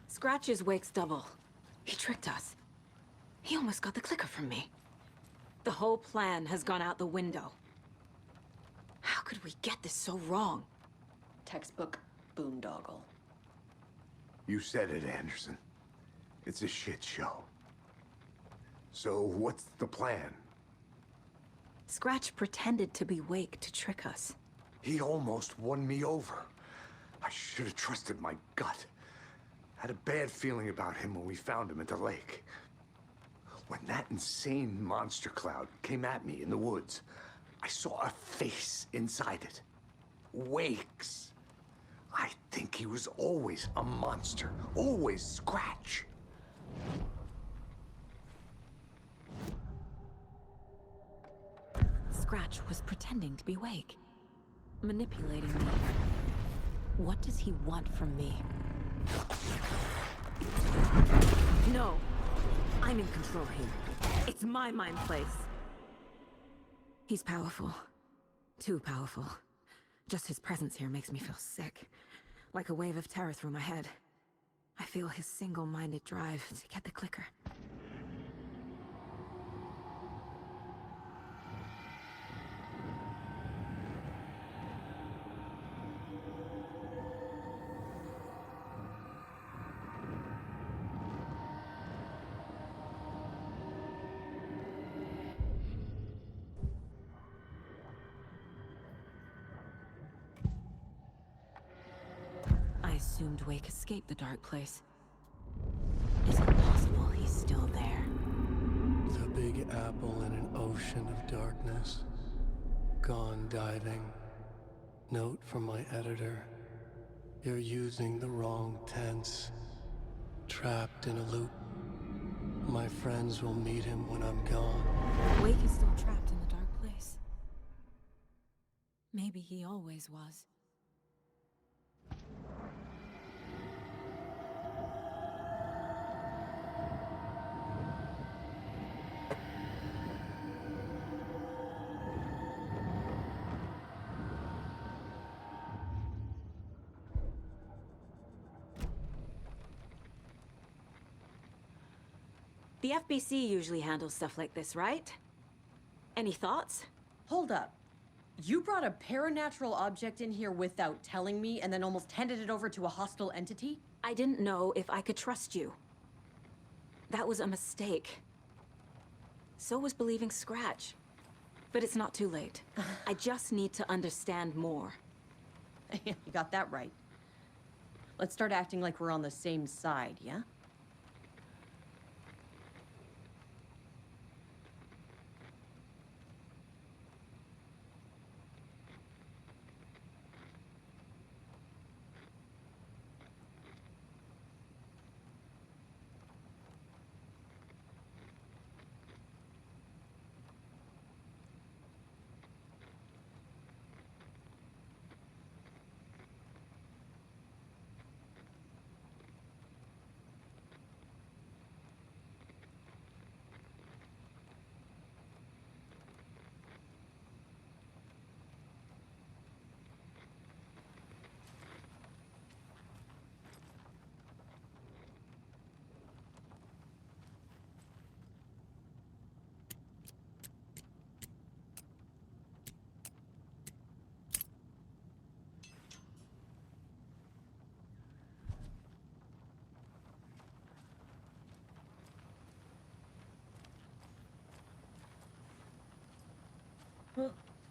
Scratch is Wake's double. He tricked us. He almost got the clicker from me. The whole plan has gone out the window. How could we get this so wrong? Textbook boondoggle. You said it, Anderson. It's a shit show. So what's the plan? Scratch pretended to be Wake to trick us. He almost won me over. I should have trusted my gut. Had a bad feeling about him when we found him at the lake. When that insane monster cloud came at me in the woods, I saw a face inside it. Wake's. I think he was always a monster. Always Scratch. Scratch was pretending to be Wake. Manipulating me. What does he want from me? No. I'm in control here. It's my mind place. He's powerful. Too powerful. Just his presence here makes me feel sick. Like a wave of terror through my head. I feel his single-minded drive to get the clicker. I assumed Wake escaped the dark place. Is it possible he's still there? The Big Apple in an ocean of darkness. Gone diving. Note from my editor. You're using the wrong tense. Trapped in a loop. My friends will meet him when I'm gone. Wake is still trapped in the dark place. Maybe he always was. The FBC usually handles stuff like this, right? Any thoughts? Hold up. You brought a paranatural object in here without telling me and then almost handed it over to a hostile entity? I didn't know if I could trust you. That was a mistake. So was believing Scratch. But it's not too late. I just need to understand more. You got that right. Let's start acting like we're on the same side, yeah?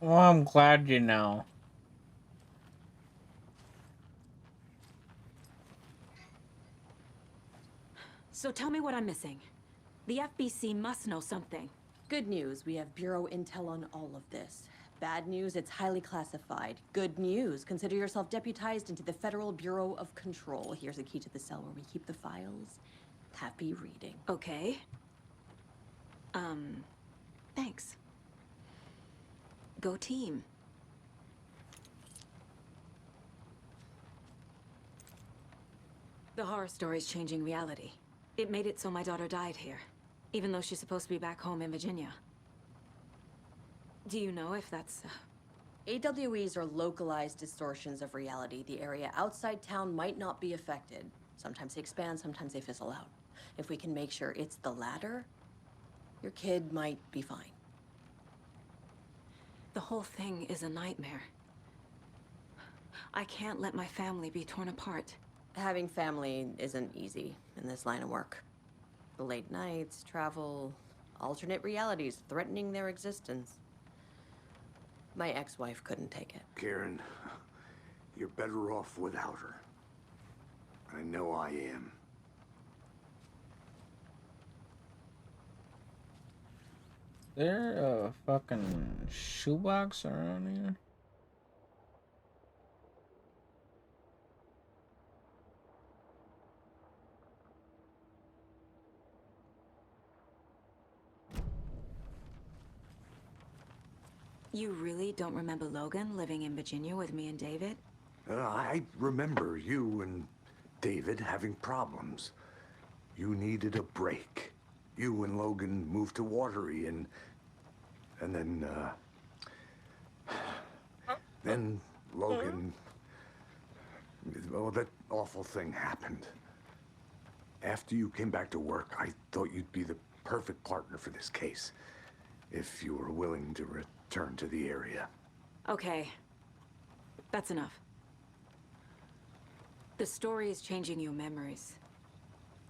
Well, I'm glad you know. So tell me what I'm missing. The FBC must know something. Good news, we have Bureau intel on all of this. Bad news, it's highly classified. Good news, consider yourself deputized into the Federal Bureau of Control. Here's a key to the cell where we keep the files. Happy reading. Okay. Thanks. Go team. The horror story's changing reality. It made it so my daughter died here, even though she's supposed to be back home in Virginia. Do you know if that's... AWEs are localized distortions of reality. The area outside town might not be affected. Sometimes they expand, sometimes they fizzle out. If we can make sure it's the latter, your kid might be fine. The whole thing is a nightmare. I can't let my family be torn apart. Having family isn't easy in this line of work. The late nights, travel, alternate realities threatening their existence. My ex-wife couldn't take it. Karen, you're better off without her. I know I am. There a fucking shoebox around here? You really don't remember Logan living in Virginia with me and David? I remember you and David having problems. You needed a break. You and Logan moved to Watery and then Logan, well, that awful thing happened. After you came back to work, I thought you'd be the perfect partner for this case, if you were willing to return to the area. Okay. That's enough. The story is changing your memories.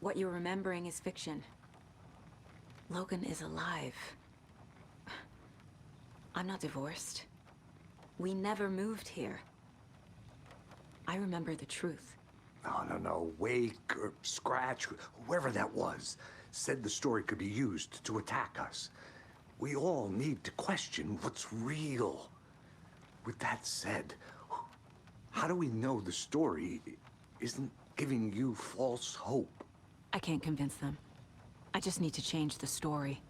What you're remembering is fiction. Logan is alive. I'm not divorced. We never moved here. I remember the truth. No. Wake or Scratch, whoever that was, said the story could be used to attack us. We all need to question what's real. With that said, how do we know the story isn't giving you false hope? I can't convince them. I just need to change the story.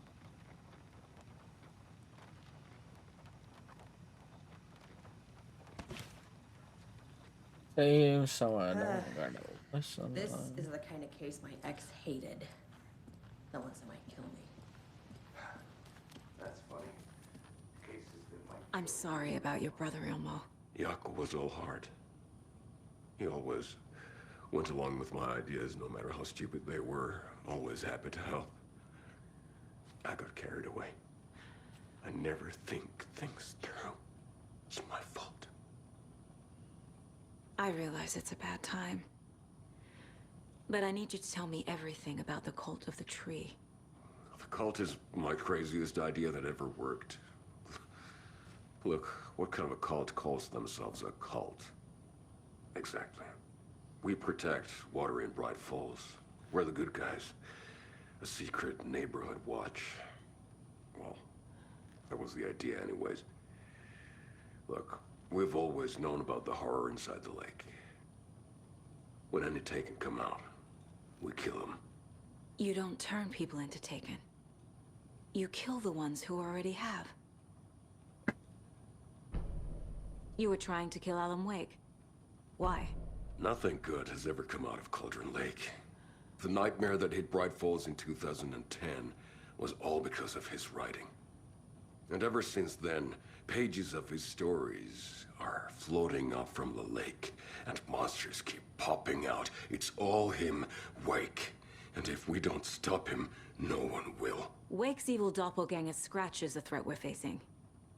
Save someone. I don't gotta listen. This is the kind of case my ex hated. The ones that might kill me. That's funny. Cases that might... I'm sorry about your brother, Ilmo. Jaakko was all heart. He always went along with my ideas, no matter how stupid they were. Always happy to help. I got carried away. I never think things through. It's my fault. I realize it's a bad time. But I need you to tell me everything about the Cult of the Tree. The cult is my craziest idea that ever worked. Look, what kind of a cult calls themselves a cult? Exactly. We protect Water in Bright Falls. We're the good guys. A secret neighborhood watch. Well, that was the idea anyways. Look, we've always known about the horror inside the lake. When any Taken come out, we kill them. You don't turn people into Taken. You kill the ones who already have. You were trying to kill Alan Wake. Why? Nothing good has ever come out of Cauldron Lake. The nightmare that hit Bright Falls in 2010 was all because of his writing. And ever since then, pages of his stories are floating up from the lake, and monsters keep popping out. It's all him, Wake. And if we don't stop him, no one will. Wake's evil doppelganger Scratch is the threat we're facing.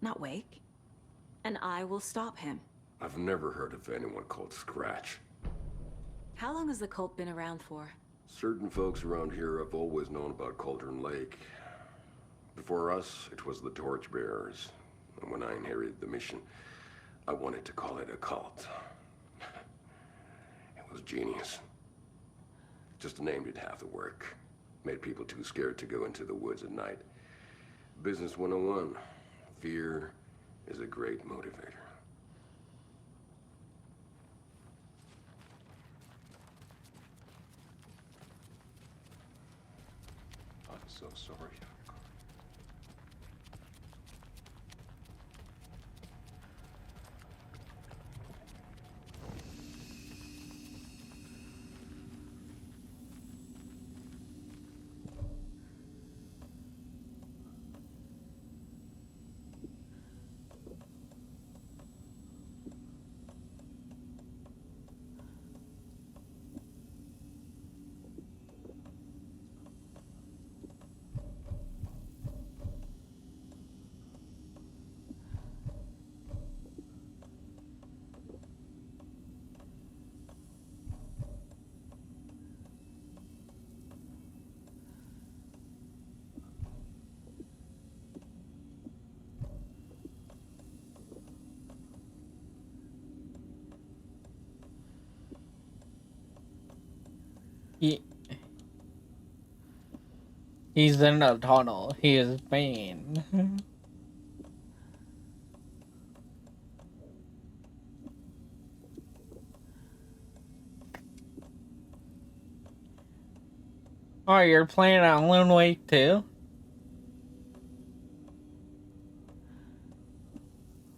Not Wake. And I will stop him. I've never heard of anyone called Scratch. How long has the cult been around for? Certain folks around here have always known about Cauldron Lake. Before us, it was the Torchbearers. And when I inherited the mission, I wanted to call it a cult. It was genius. Just a name did half the work. Made people too scared to go into the woods at night. Business 101. Fear is a great motivator. I'm so sorry. He's in a tunnel. He is Bane. Oh, you're playing on Alan Wake too?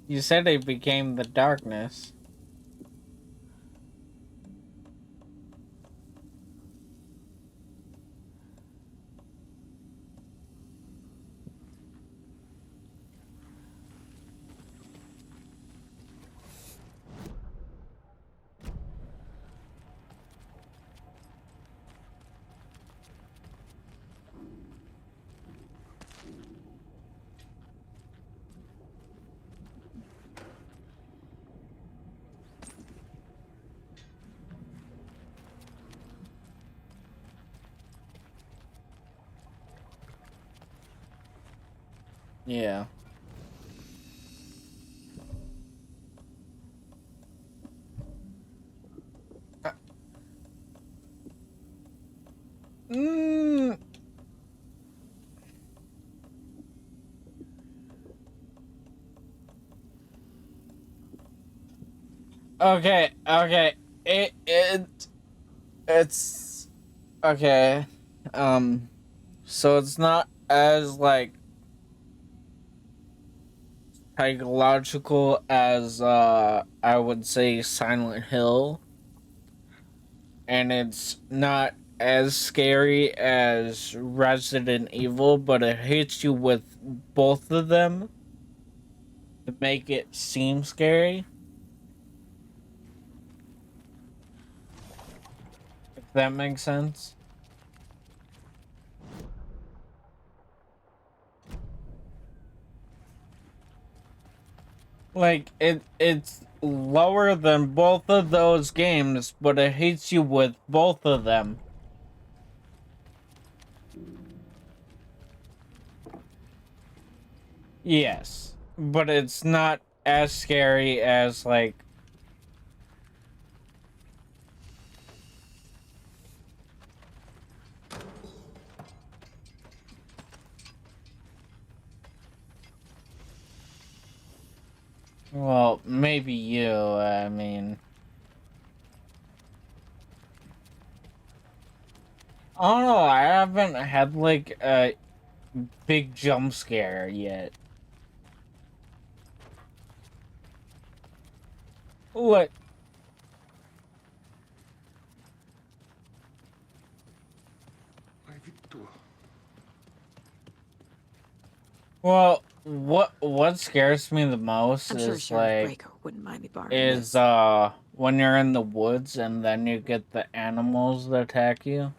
You said it became the darkness. Yeah. Mm. Okay, okay. It's okay. So it's not as like psychological as I would say Silent Hill, and it's not as scary as Resident Evil, but it hits you with both of them to make it seem scary. If that makes sense. Like it's lower than both of those games, but it hits you with both of them. Yes, but it's not as scary as like well, maybe you, I mean I don't know, I haven't had like a big jump scare yet. What? Well, what scares me the most I'm sure is Sheriff like Breaker wouldn't mind me borrowing this. when you're in the woods and then you get the animals that attack you.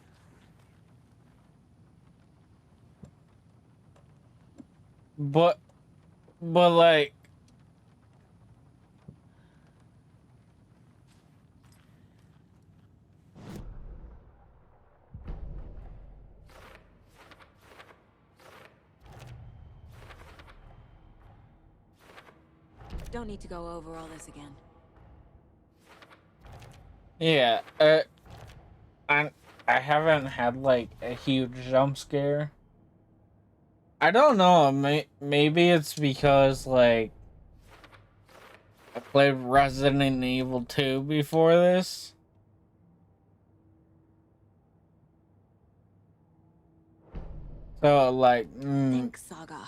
But like Don't need to go over all this again. yeah, I I haven't had like a huge jump scare. I don't know, maybe it's because like I played Resident Evil 2 before this. So like Thanks, Saga.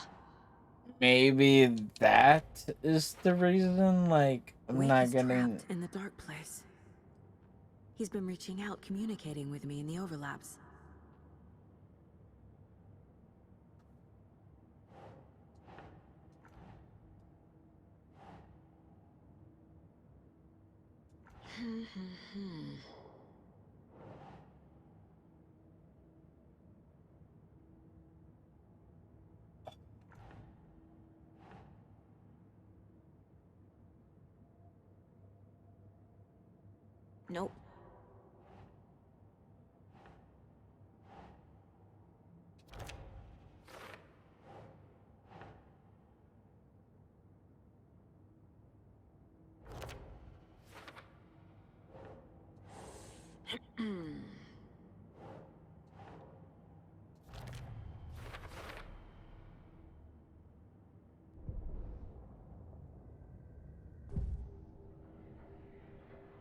maybe that is the reason like I'm Wake not is getting trapped in the dark place. He's been reaching out, communicating with me in the overlaps. Nope.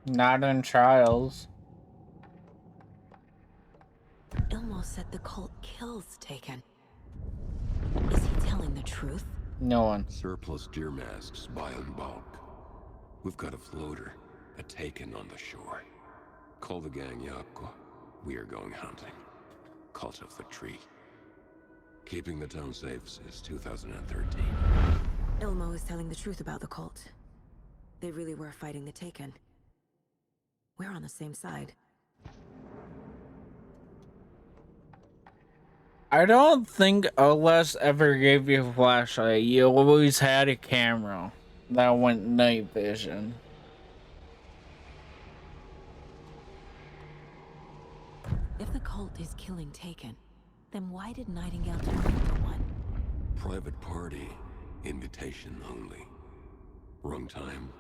Not in Trials. Ilmo said the cult kills Taken. Is he telling the truth? No one. Surplus deer masks buy in bulk. We've got a floater, a Taken on the shore. Call the gang Yako. We are going hunting. Cult of the Tree. Keeping the town safe since 2013. Ilmo is telling the truth about the cult. They really were fighting the Taken. We're on the same side. I don't think OLS ever gave you a flashlight. You always had a camera that went night vision. If the cult is killing Taken, then why did Nightingale turn into one? Private party. Invitation only. Wrong time,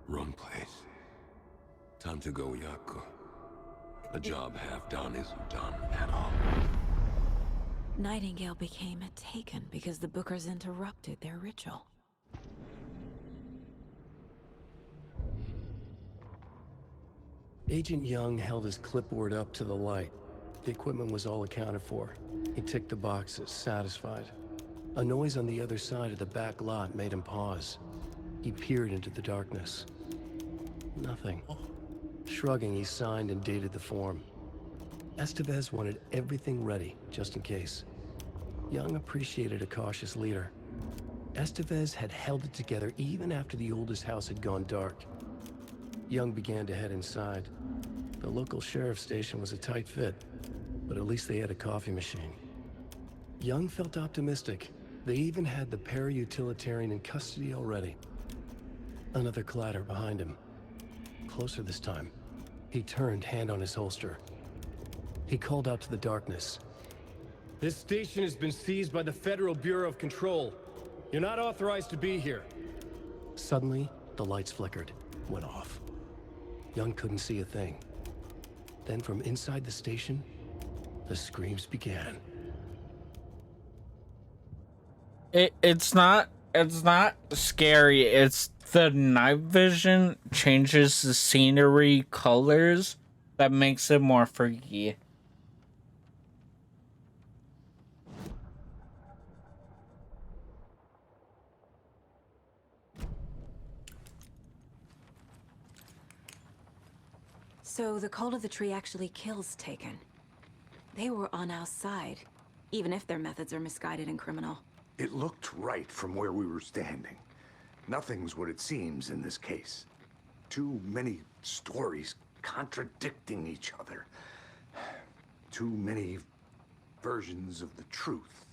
wrong place. Time to go, Yako. A job half done isn't done at all. Nightingale became a Taken because the Bookers interrupted their ritual. Agent Young held his clipboard up to the light. The equipment was all accounted for. He ticked the boxes, satisfied. A noise on the other side of the back lot made him pause. He peered into the darkness. Nothing. Shrugging, he signed and dated the form. Estevez wanted everything ready, just in case. Young appreciated a cautious leader. Estevez had held it together even after the oldest house had gone dark. Young began to head inside. The local sheriff's station was a tight fit, but at least they had a coffee machine. Young felt optimistic. They even had the para-utilitarian in custody already. Another clatter behind him. Closer this time. He turned, hand on his holster. He called out to the darkness. This station has been seized by the Federal Bureau of Control. You're not authorized to be here. Suddenly, the lights flickered, went off. Young couldn't see a thing. Then from inside the station, the screams began. It's not scary. It's the night vision changes the scenery colors that makes it more freaky. So the Cult of the Tree actually kills Taken. They were on our side, even if their methods are misguided and criminal. It looked right from where we were standing. Nothing's what it seems in this case. Too many stories contradicting each other. Too many versions of the truth.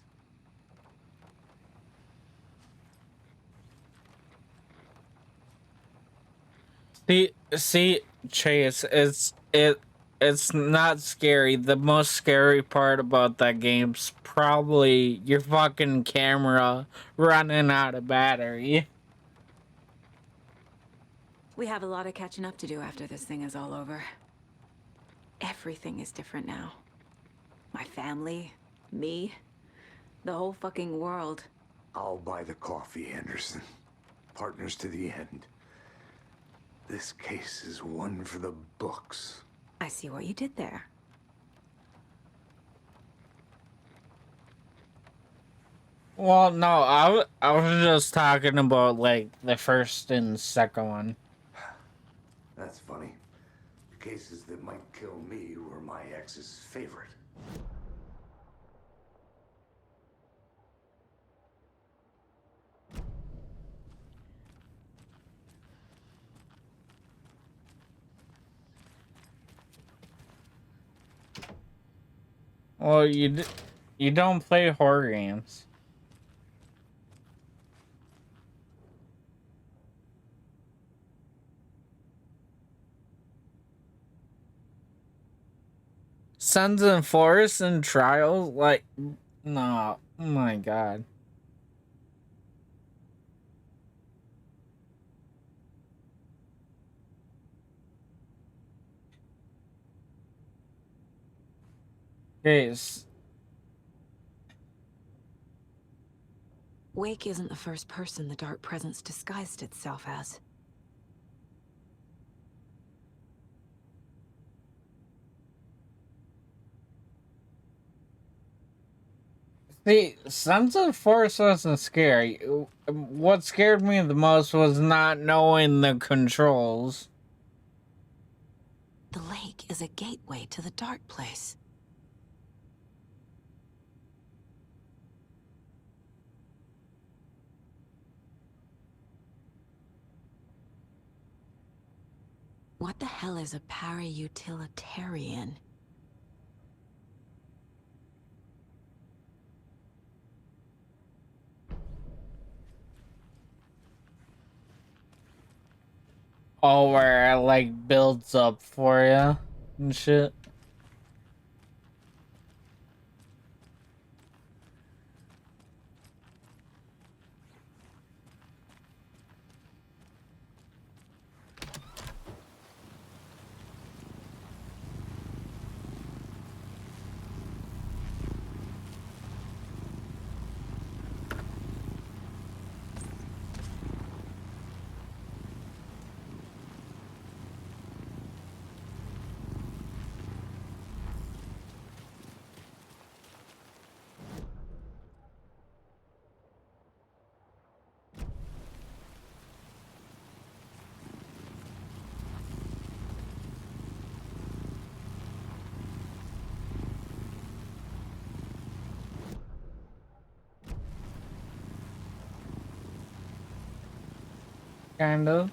See, Chase, it's not scary. The most scary part about that game's probably your fucking camera running out of battery. We have a lot of catching up to do after this thing is all over. Everything is different now. My family, me, the whole fucking world. I'll buy the coffee, Anderson. Partners to the end. This case is one for the books. I see what you did there. Well, no, I was just talking about like the first and second one. That's funny. The cases that might kill me were my ex's favorite. Well, you don't play horror games. Sons and Forest and Trials, like, no, oh my god. Guys, Wake isn't the first person the Dark Presence disguised itself as. See, Sons of Force wasn't scary. What scared me the most was not knowing the controls. The lake is a gateway to the dark place. What the hell is a para-utilitarian? Oh, where it like builds up for you and shit. Kind of.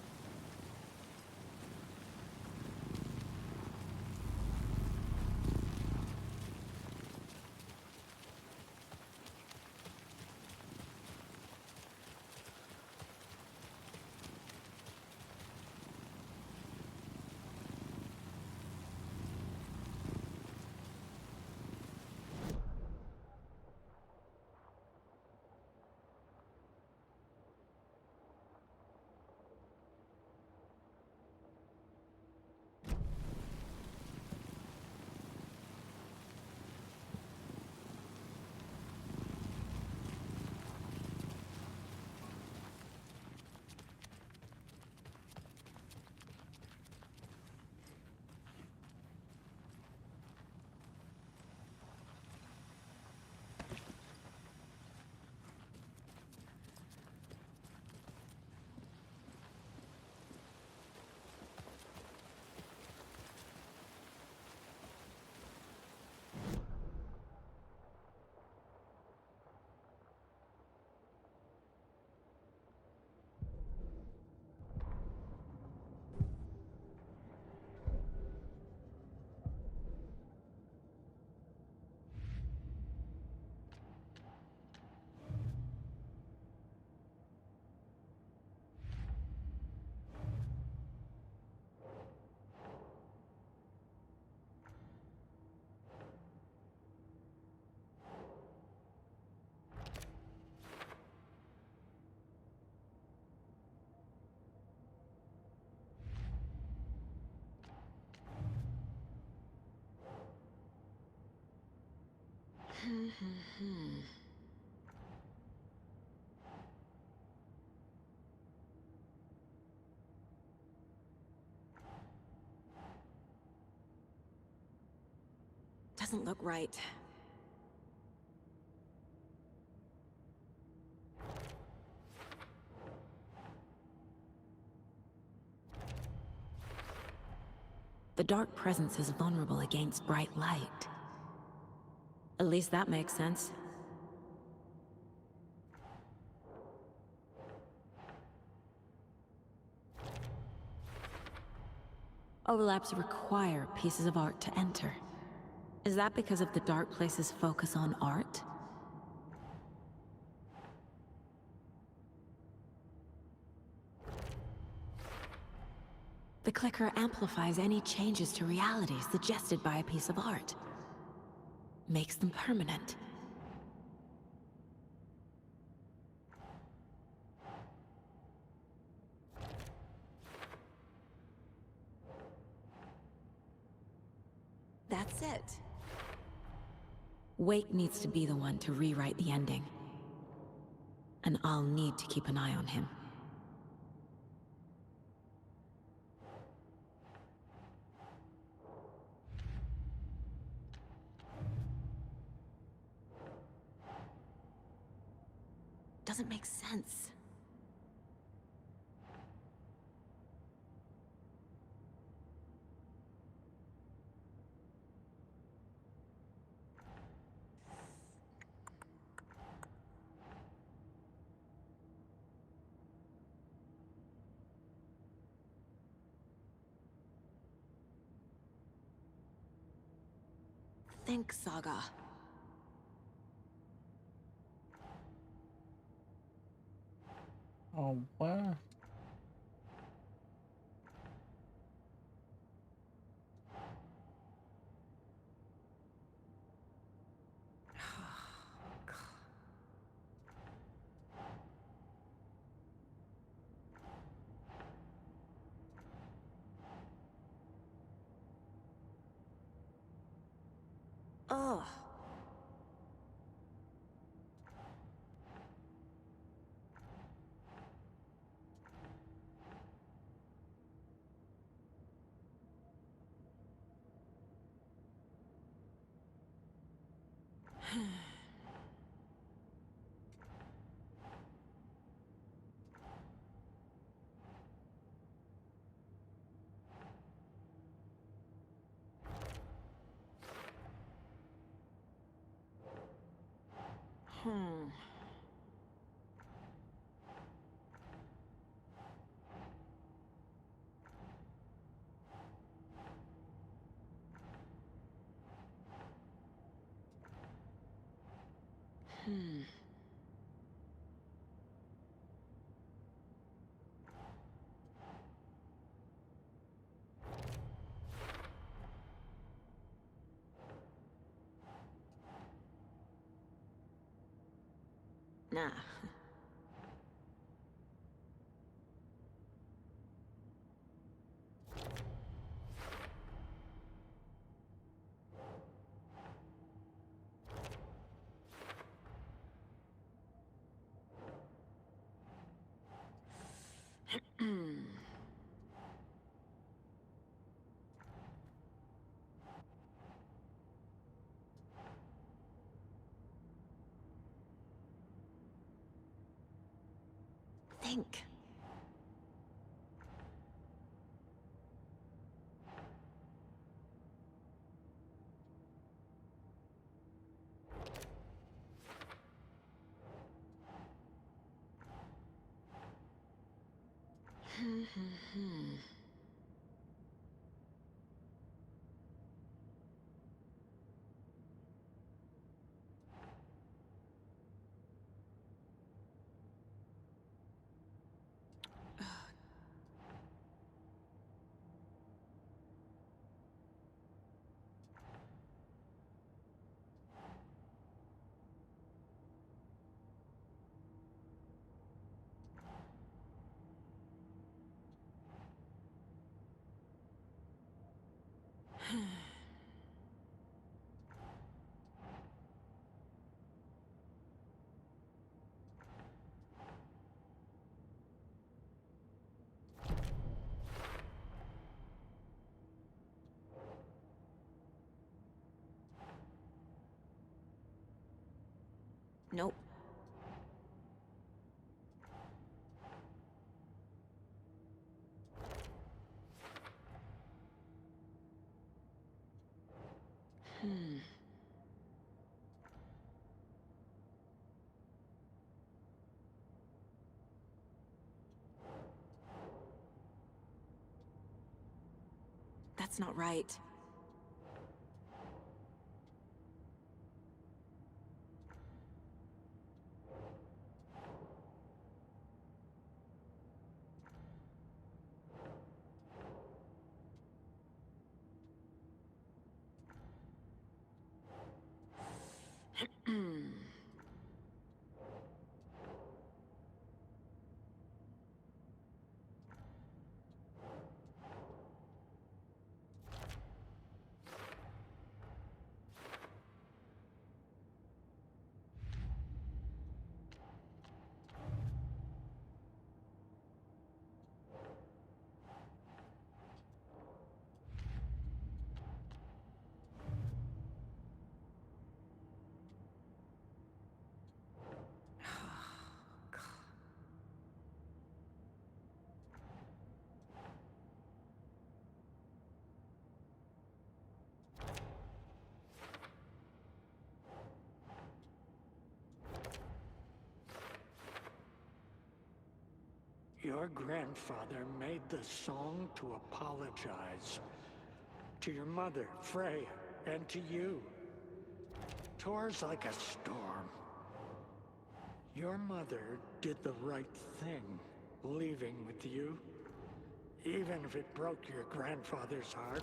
Doesn't look right. The dark presence is vulnerable against bright light. At least that makes sense. Overlaps require pieces of art to enter. Is that because of the dark place's focus on art? The clicker amplifies any changes to reality suggested by a piece of art. Makes them permanent. That's it. Wake needs to be the one to rewrite the ending. And I'll need to keep an eye on him. Doesn't make sense. Think, Saga. Oh, what? Ugh. Hmm. Hmm. Nah. Think. Nope. Hmm. That's not right. Your grandfather made the song to apologize. To your mother, Freya, and to you. Tor's like a storm. Your mother did the right thing, leaving with you. Even if it broke your grandfather's heart.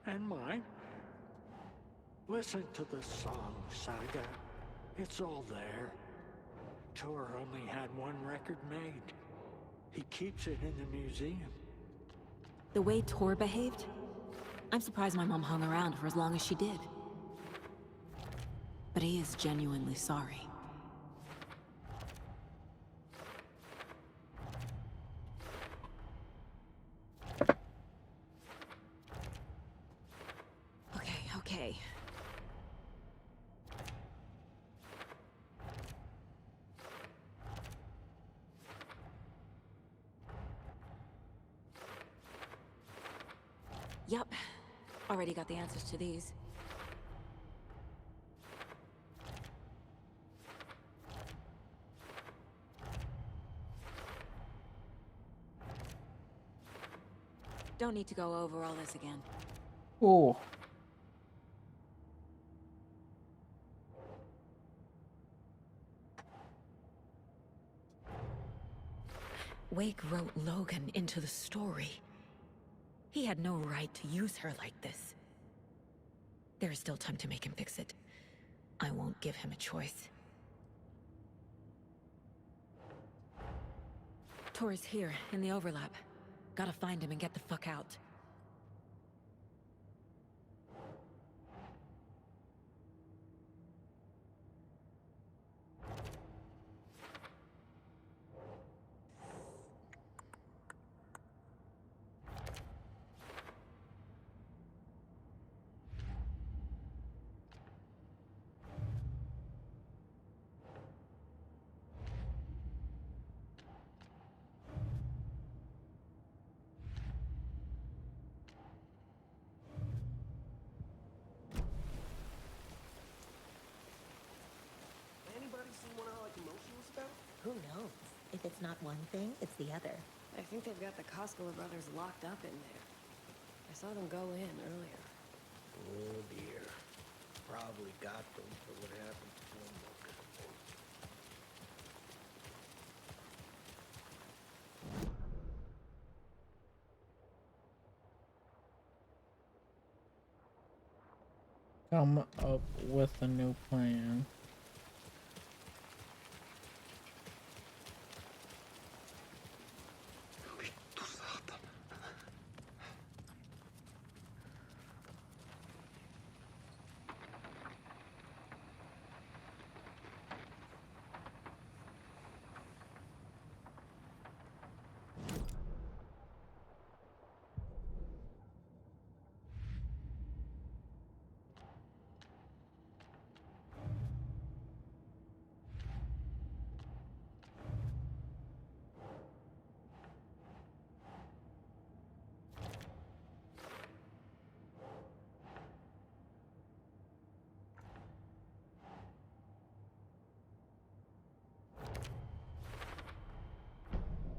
And mine. Listen to the song, Saga. It's all there. Tor only had one record made. He keeps it in the museum. The way Tor behaved? I'm surprised my mom hung around for as long as she did. But he is genuinely sorry. Okay. Yup. Already got the answers to these. Don't need to go over all this again. Ooh. Wake wrote Logan into the story. He had no right to use her like this. There is still time to make him fix it. I won't give him a choice. Tor's here, in the overlap. Gotta find him and get the fuck out. Who knows? If it's not one thing, it's the other. I think they've got the Koskela brothers locked up in there. I saw them go in earlier. Oh dear. Probably got them for what happened to them. Come up with a new plan.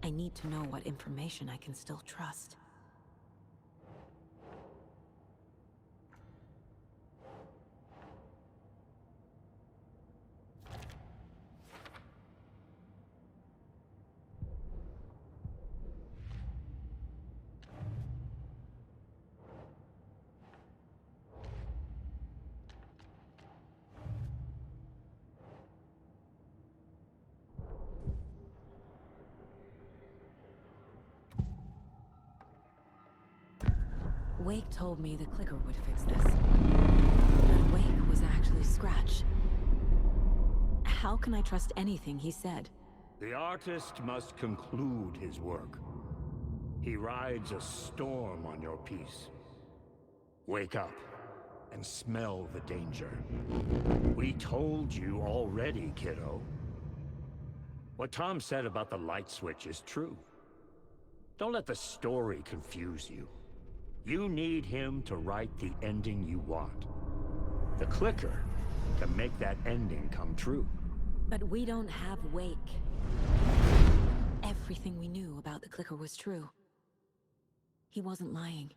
I need to know what information I can still trust. Wake told me the clicker would fix this. But Wake was actually Scratch. How can I trust anything he said? The artist must conclude his work. He rides a storm on your piece. Wake up and smell the danger. We told you already, kiddo. What Tom said about the light switch is true. Don't let the story confuse you. You need him to write the ending you want. The clicker can make that ending come true. But we don't have Wake. Everything everything we knew about the clicker was true. He wasn't lying.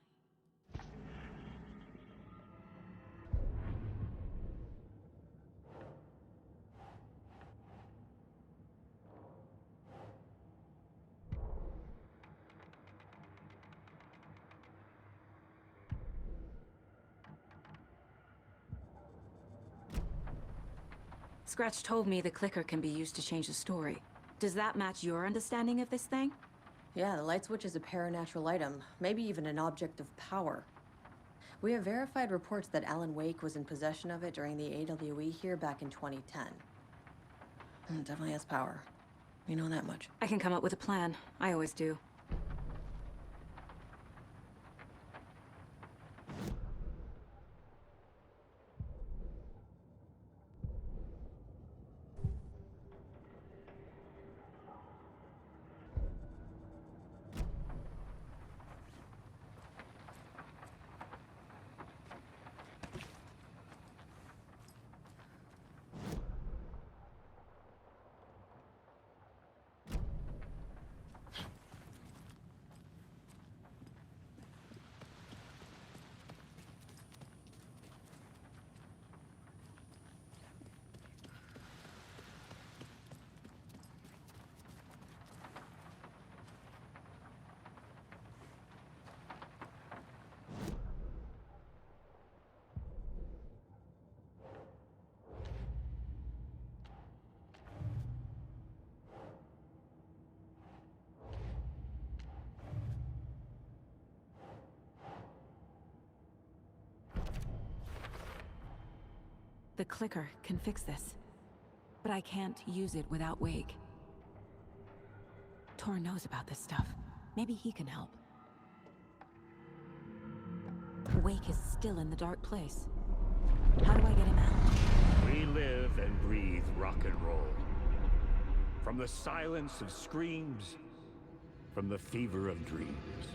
Scratch told me the clicker can be used to change the story. Does that match your understanding of this thing? Yeah, the light switch is a paranatural item, maybe even an object of power. We have verified reports that Alan Wake was in possession of it during the AWE here back in 2010. It definitely has power. We know that much. I can come up with a plan. I always do. The clicker can fix this. But I can't use it without Wake. Tor knows about this stuff. Maybe he can help. Wake is still in the dark place. How do I get him out? We live and breathe rock and roll. From the silence of screams, from the fever of dreams.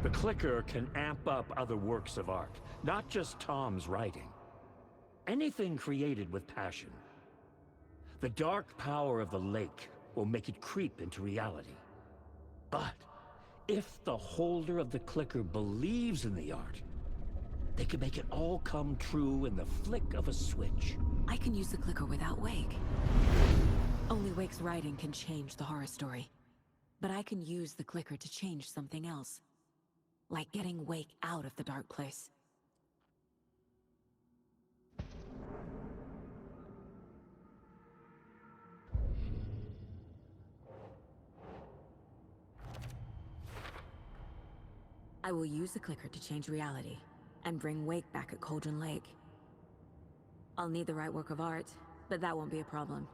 The clicker can amp up other works of art, not just Tom's writing. Anything created with passion. The dark power of the lake will make it creep into reality. But if the holder of the clicker believes in the art, they can make it all come true in the flick of a switch. I can use the clicker without Wake. Only Wake's writing can change the horror story. But I can use the clicker to change something else. Like getting Wake out of the dark place. I will use the clicker to change reality, and bring Wake back at Cauldron Lake. I'll need the right work of art, but that won't be a problem.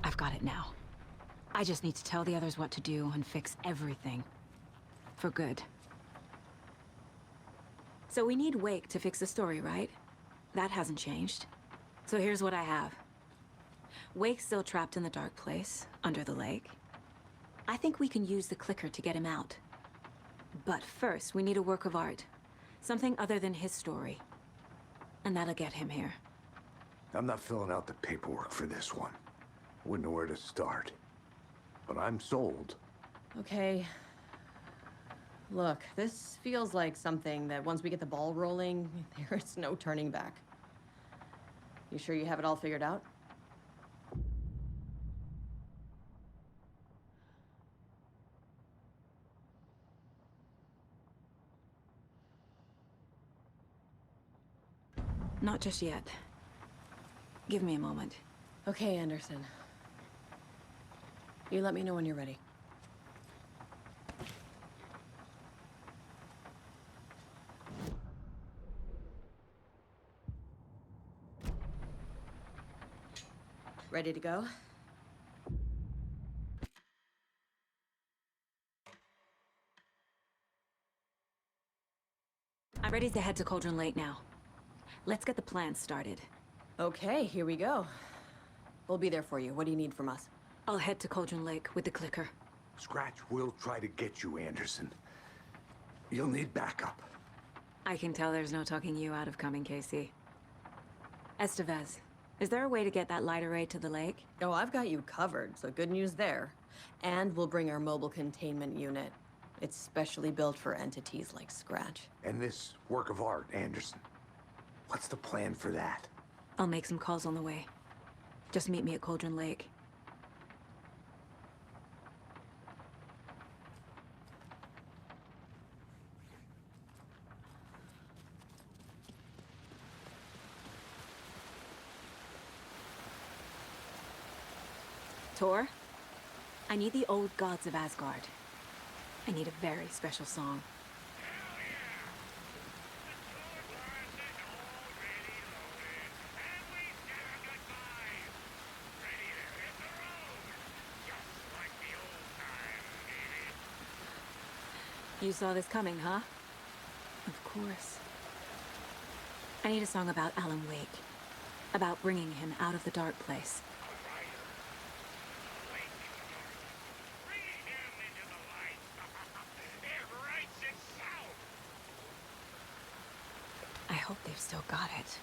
I've got it now. I just need to tell the others what to do and fix everything. For good. So we need Wake to fix the story, right? That hasn't changed. So here's what I have. Wake's still trapped in the dark place, under the lake. I think we can use the clicker to get him out. But first, we need a work of art. Something other than his story. And that'll get him here. I'm not filling out the paperwork for this one. I wouldn't know where to start. But I'm sold. Okay. Look, this feels like something that once we get the ball rolling, there is no turning back. You sure you have it all figured out? Not just yet. Give me a moment. Okay, Anderson. You let me know when you're ready. Ready to go? I'm ready to head to Cauldron Lake now. Let's get the plan started. Okay, here we go. We'll be there for you. What do you need from us? I'll head to Cauldron Lake with the clicker. Scratch will try to get you, Anderson. You'll need backup. I can tell there's no talking you out of coming, Casey. Estevez, is there a way to get that light array to the lake? Oh, I've got you covered, so good news there. And we'll bring our mobile containment unit. It's specially built for entities like Scratch. And this work of art, Anderson. What's the plan for that? I'll make some calls on the way. Just meet me at Cauldron Lake. Tor, I need the old gods of Asgard. I need a very special song. You saw this coming, huh? Of course. I need a song about Alan Wake. About bringing him out of the dark place. I hope they've still got it.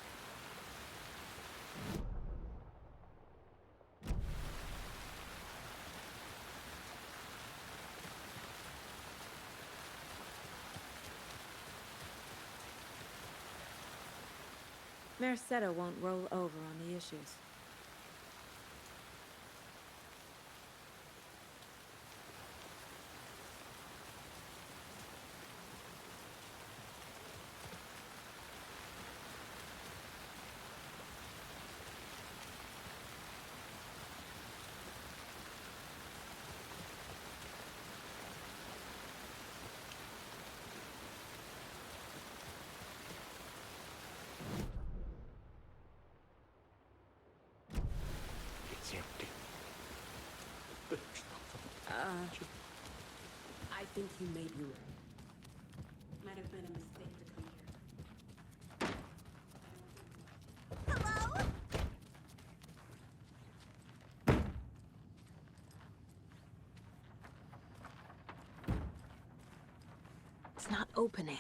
Merceda won't roll over on the issues. It's empty. I think you made your... Might have been a mistake to come here. It's not opening.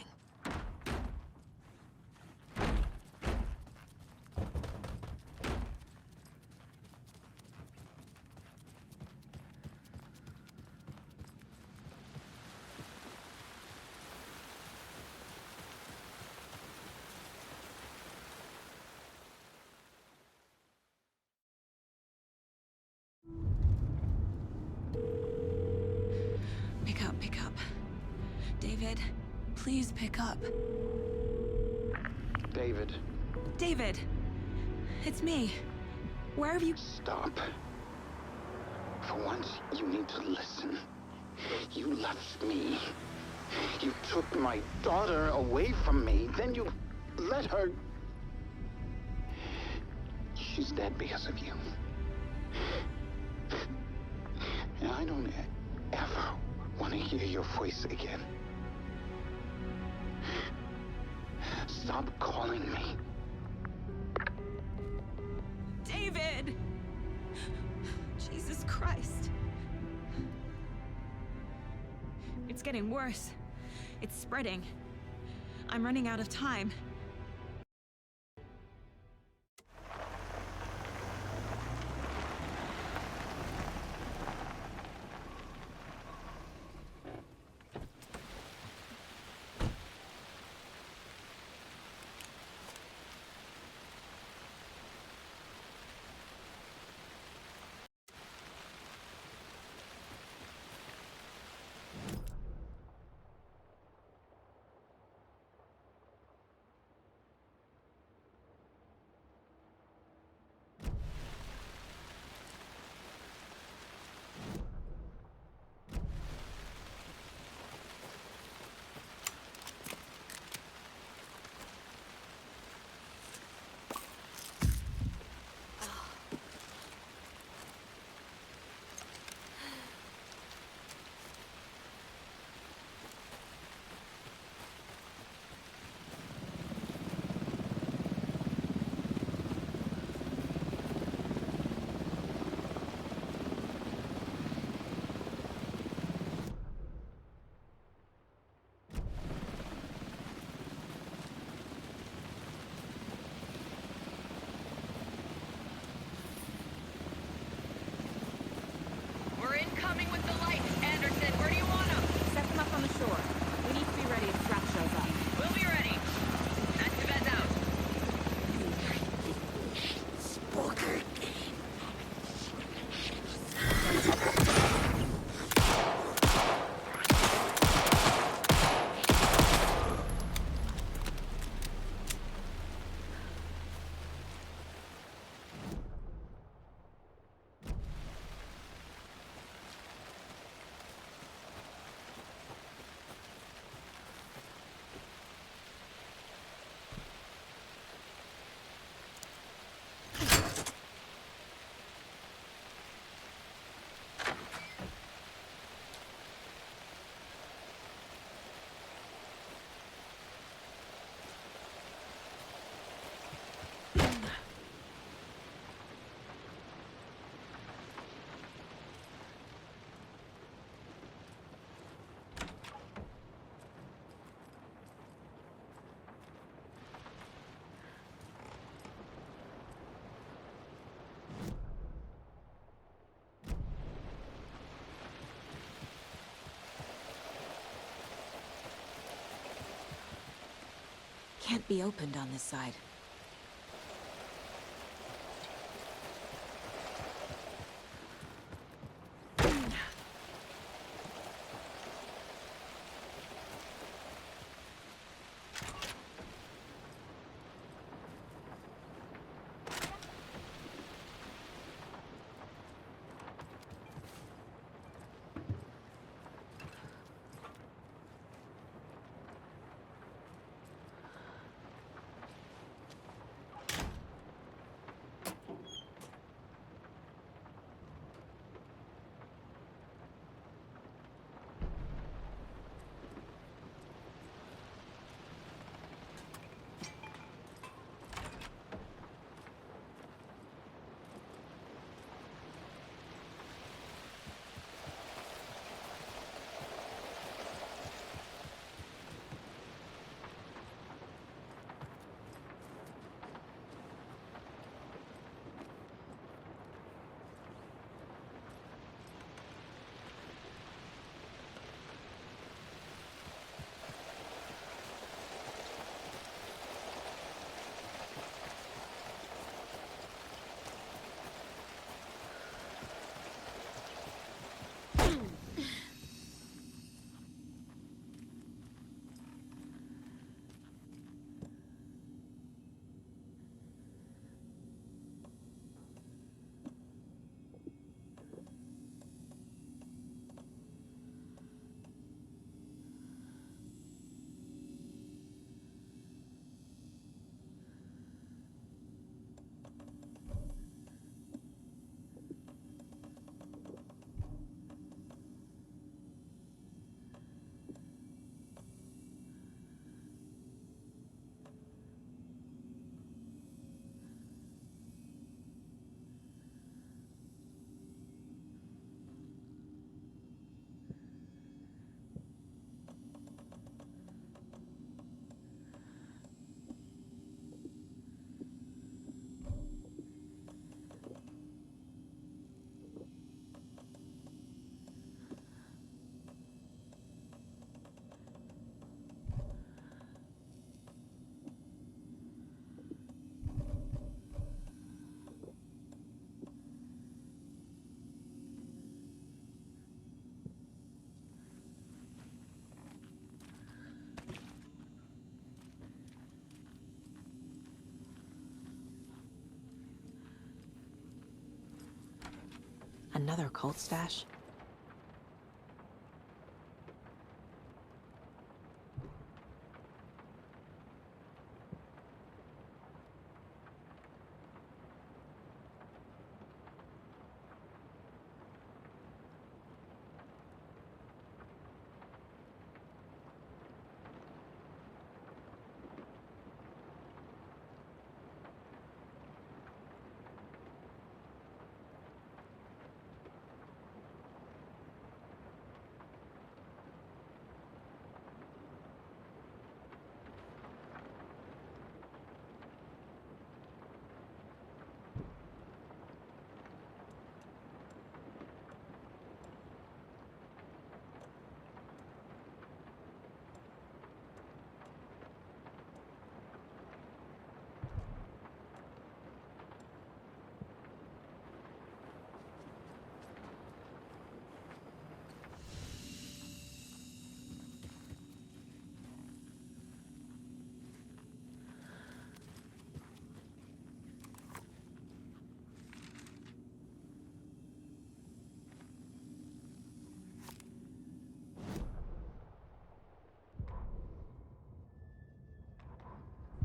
Pick up. David, please pick up. David. David! It's me. Where have you... Stop. For once, you need to listen. You left me. You took my daughter away from me. Then you let her... She's dead because of you. And I don't ever want to hear your voice again. Stop calling me. David! Jesus Christ. It's getting worse. It's spreading. I'm running out of time. can't be opened on this side. Another cult stash?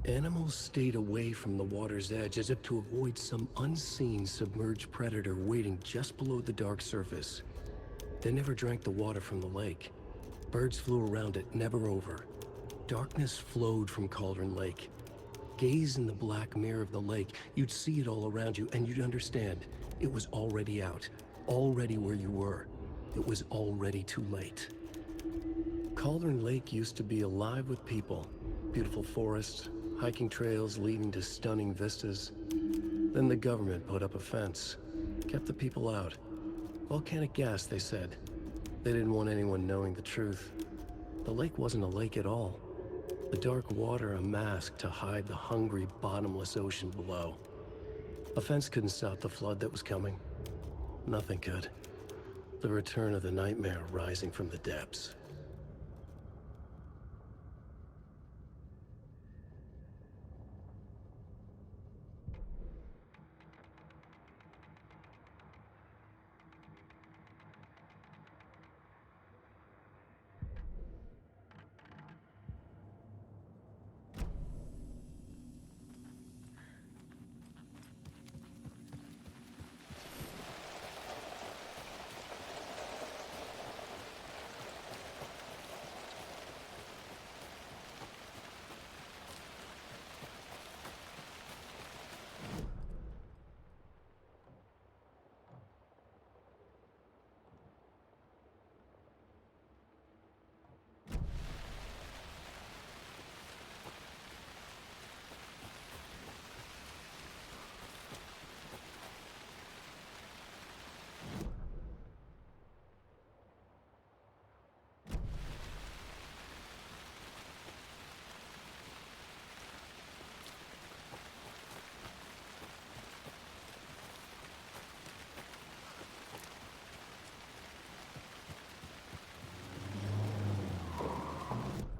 Animals stayed away from the water's edge as if to avoid some unseen submerged predator waiting just below the dark surface. They never drank the water from the lake. Birds flew around it, never over. Darkness flowed from Cauldron Lake. Gaze in the black mirror of the lake, you'd see it all around you, and you'd understand. It was already out, already where you were. It was already too late. Cauldron Lake used to be alive with people. Beautiful forests, hiking trails leading to stunning vistas. Then the government put up a fence, kept the people out. Volcanic gas, they said. They didn't want anyone knowing the truth. The lake wasn't a lake at all. The dark water a mask to hide the hungry, bottomless ocean below. A fence couldn't stop the flood that was coming. Nothing could. The return of the nightmare rising from the depths.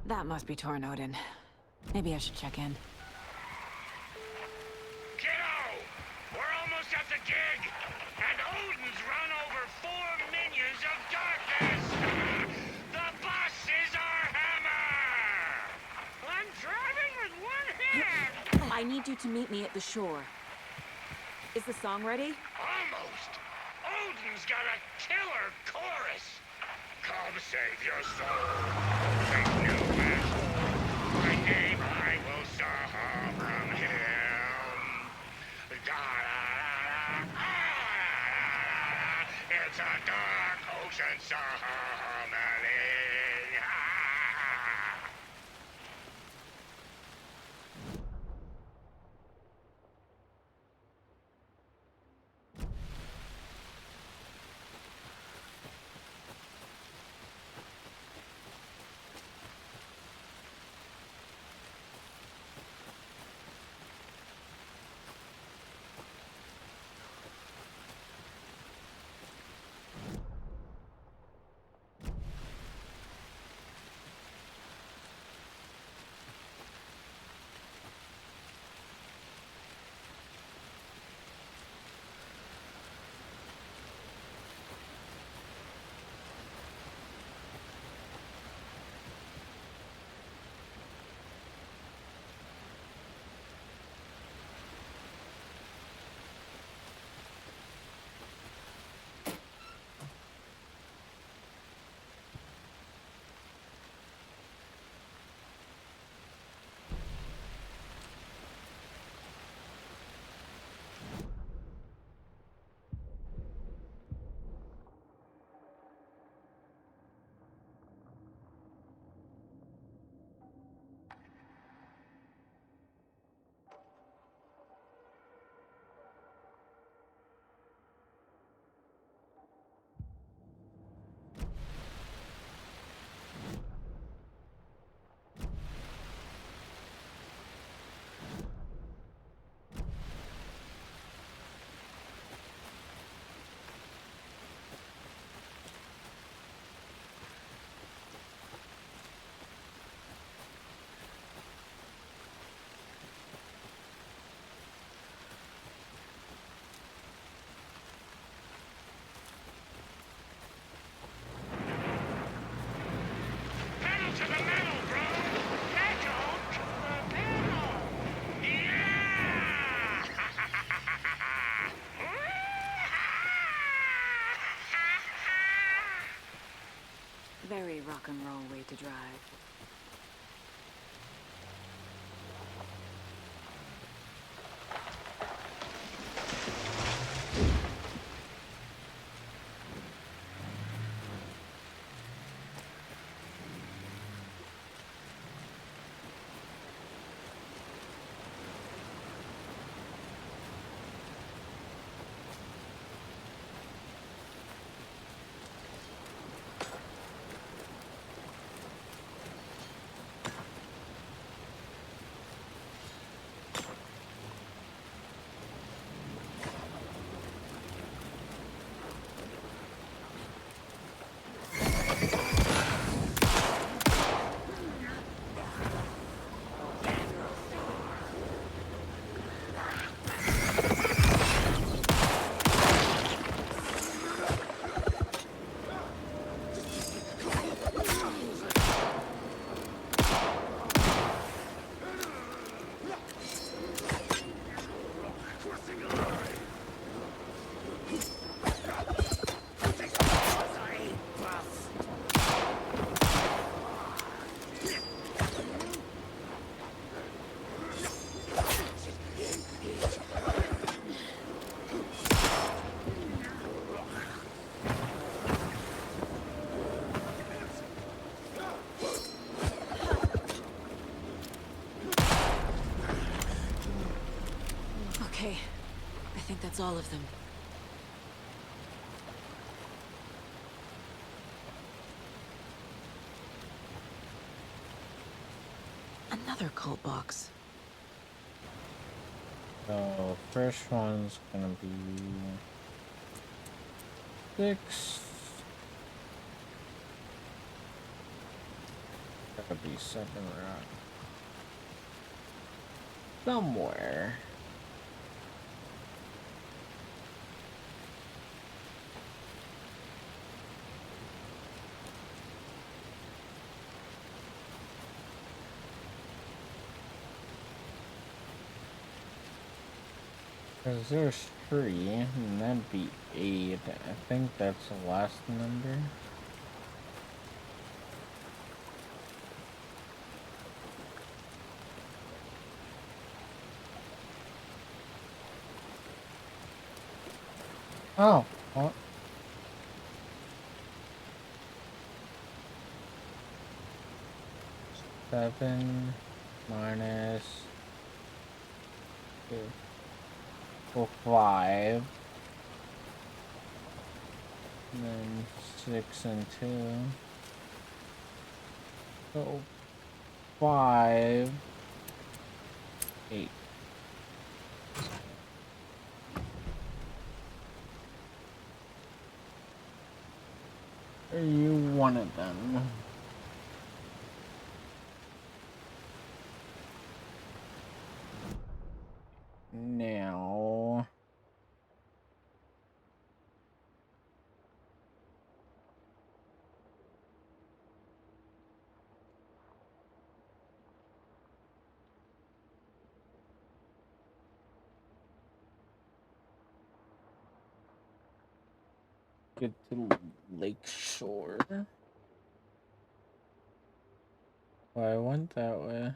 That must be Torn Odin. Maybe I should check in. Kiddo! We're almost at the gig! And Odin's run over 4 minions of darkness! The bus is our hammer! I'm driving with one hand! I need you to meet me at the shore. Is the song ready? Almost! Odin's got a killer chorus! Come save your soul! Make new asshole! My name I will saw from him! Da-da-da-da, it's a dark ocean summoning! To the metal, bro! Pedal to the metal! Yeah! Very rock and roll way to drive. That's all of them. Another cult box. So first one's gonna be 6. Gotta be 7 around somewhere. Cause there's 3, and that'd be 8. I think that's the last number. Oh, what? Seven minus 2. 5, and then 6 and 2. So 5, 8. Are you one of them? Now, get to Lakeshore. Well, I went that way.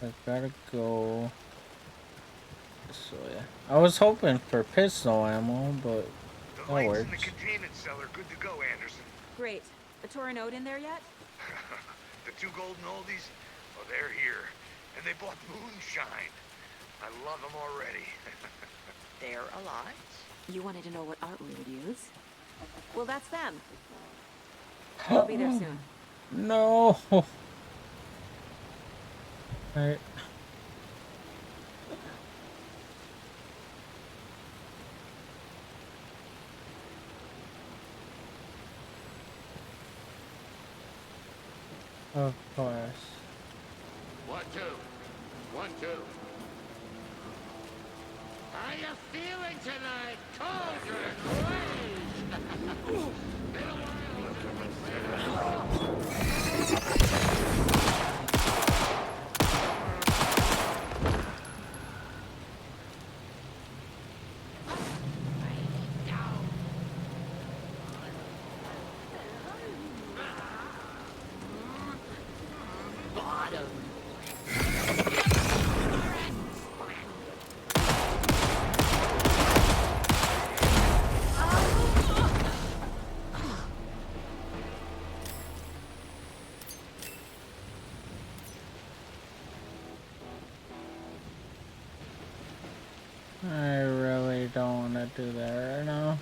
I gotta go this way. I was hoping for pistol ammo, but The that lights in the works. containment cellar good to go, Anderson. Great. A Torin Ode in there yet? The 2 golden oldies, well, they're here. And they bought moonshine. I love them already. They're a lot. You wanted to know what art we would use? Well, that's them. I'll be there soon. No. Alright. Of course. 1, 2. 1, 2. How you feeling tonight, Cauldron Rage? Been a while. I really don't want to do that right now.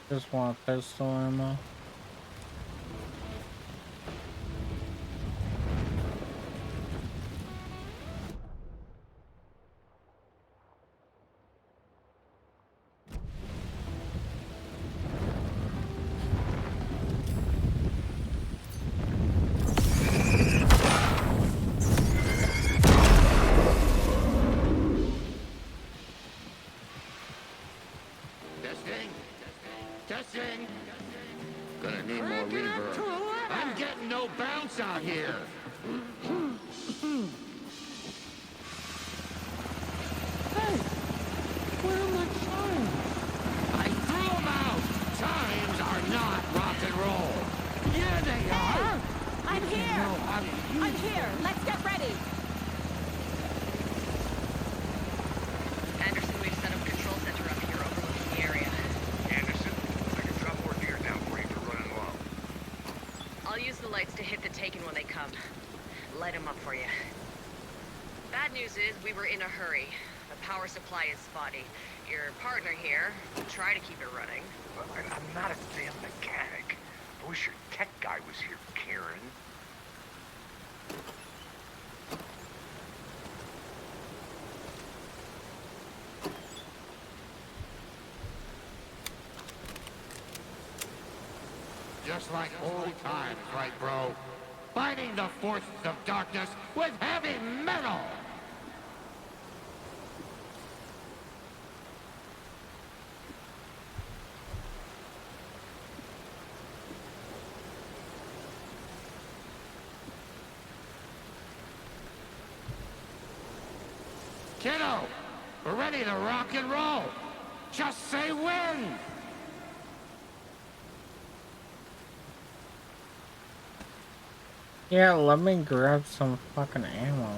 Just want pistol ammo. Testing. Gonna need more reverb. I'm getting no bounce out here. Hey, where are my chimes? I threw them out. Chimes are not rock and roll. Yeah, they are. I'm here. I'm here. Let's get ready. Anderson, we've set up a control center up here overlooking the area. Anderson, I can drop more gear down for you for running low. I'll use the lights to hit the Taken when they come. Light them up for you. bad news is we were in a hurry. The power supply is spotty. Your partner here will try to keep it running. I'm not a damn mechanic. I wish your tech guy was here, Karen. Just like old times, right, bro? Fighting the forces of darkness with heavy metal! Kiddo, we're ready to rock and roll. Just say when! Yeah, let me grab some fucking ammo.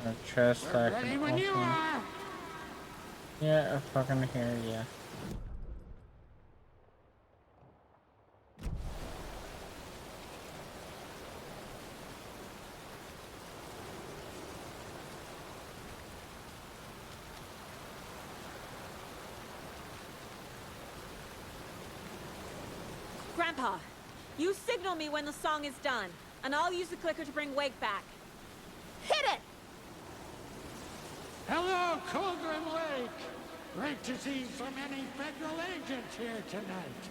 A chest I can open. Yeah, I fucking hear ya. Grandpa, you signal me when the song is done, and I'll use the clicker to bring Wake back. Hit it! Hello, Cauldron Lake! Great to see so many federal agents here tonight.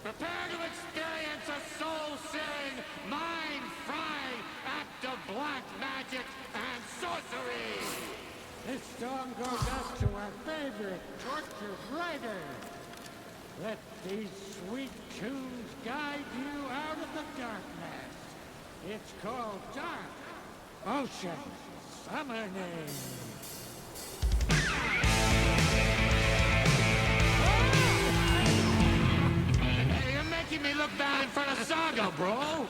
Prepare to experience a soul-searing, mind-frying act of black magic and sorcery! This song goes out to our favorite tortured writer. Let these sweet tunes guide you out of the darkness. It's called Dark Ocean Summoning. Hey, you're making me look bad in front of Saga, bro!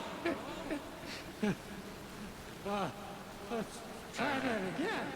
Let's try that again.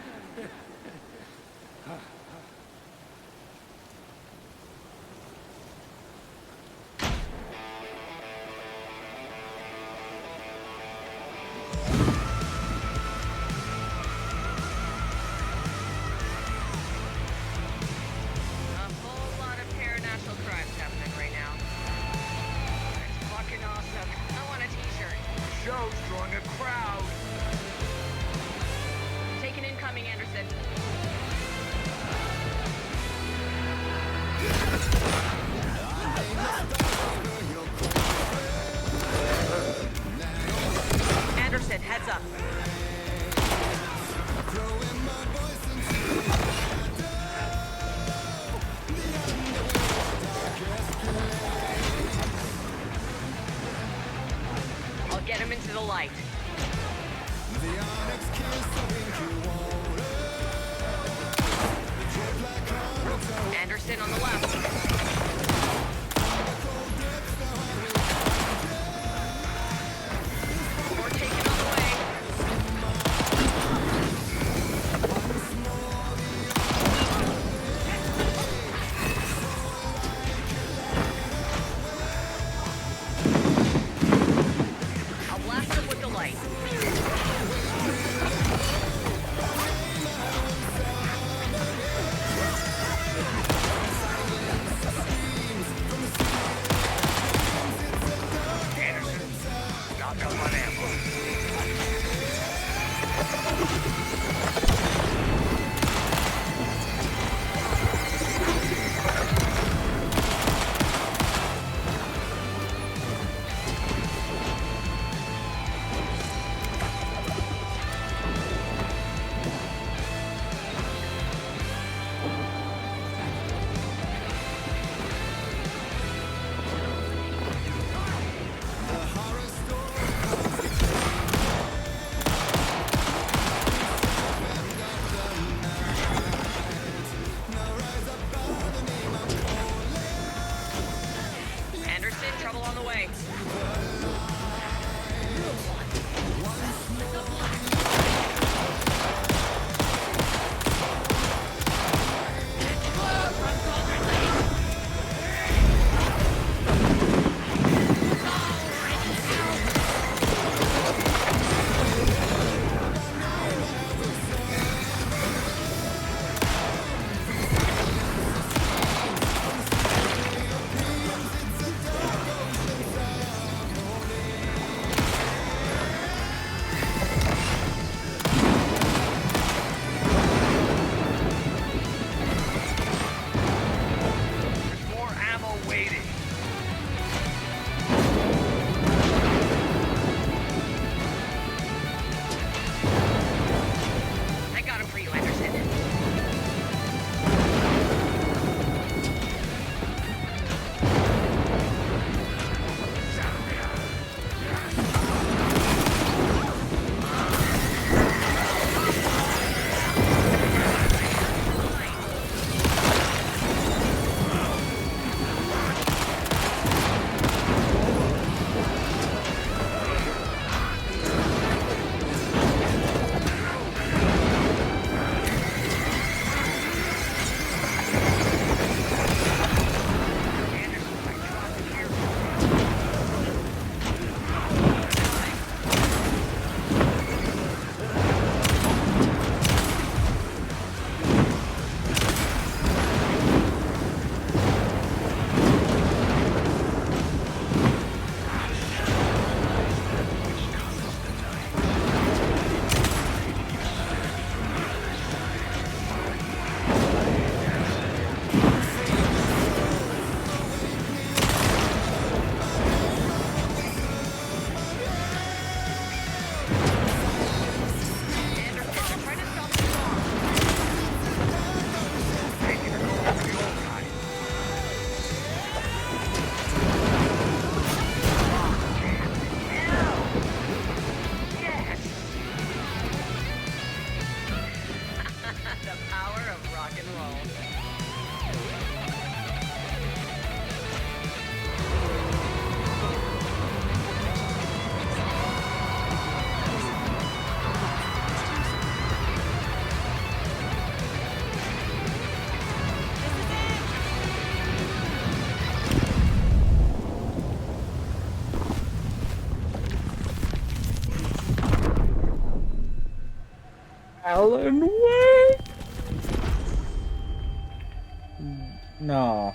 Show's drawing a crowd. Take an incoming, Anderson. Anderson, heads up. I'll get him into the light. Anderson on the left. More taken on the way. I'll blast him with the light. Anderson, knock out my ammo. Alan Wake? No.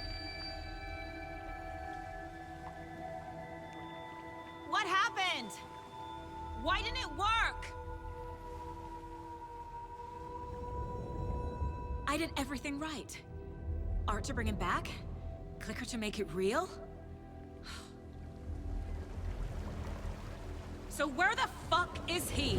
What happened? Why didn't it work? I did everything right. Art to bring him back? Clicker to make it real? So where the fuck is he?